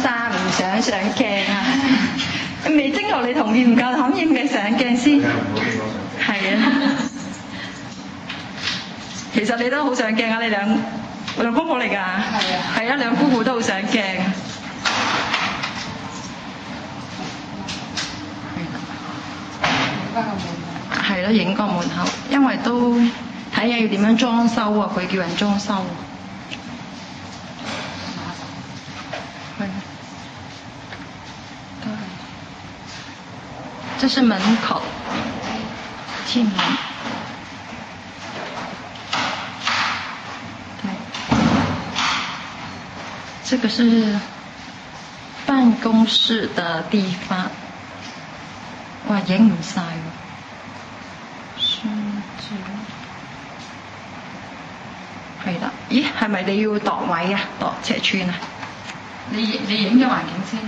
衫唔想上鏡啊！未蒸落你同意唔夠膽影嘅上鏡先？係啊，其實你都好上鏡啊！你兩夫婦嚟㗎？係啊，係啊，兩夫婦都好上鏡。係咯，影個門口，因為都睇下要點樣裝修啊！佢叫人裝修。係。都係。這是門口，進門。對。這個是辦公室的地方。哇，影唔晒喎。係啦，咦，係咪你要度位啊？度尺寸啊？你影咗環境先。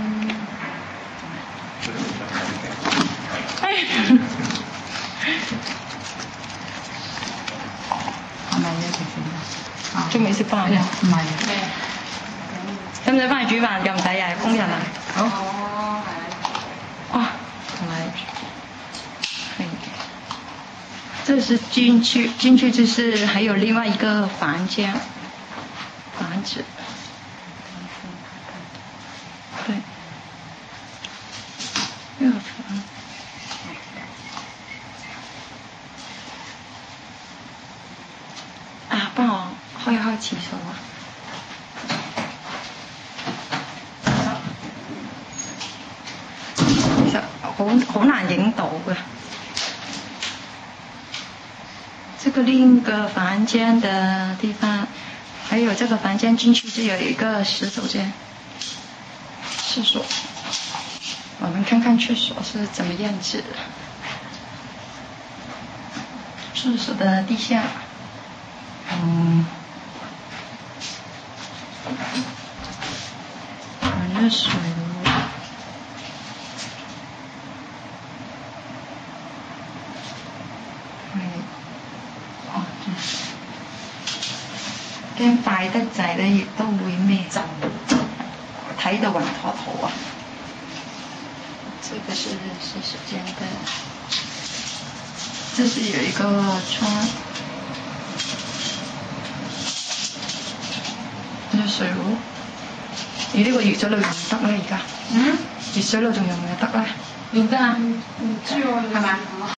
係咪啊？仲未食飯啊？唔係。咩？使唔使翻去煮飯？又唔使啊？工人啊？好。哦，係。哇，同埋。這是進去就是還有另外一個房間，房子，對，這個房，啊，幫我開一開廁所啊，其實好難影到嘅。這個另一個房間的地方，還有這個房間進去就有一個洗手間、廁所。我們看看廁所是怎麼樣子。廁所的地下，有熱水爐。驚快得滯咧，亦都會咩浸，睇到暈陀陀啊！這個是洗手間的，這是有一個窗，熱水爐。你呢個熱水爐用唔得咧？而家？熱水爐仲用唔得咧？用得啊，唔知喎，係咪？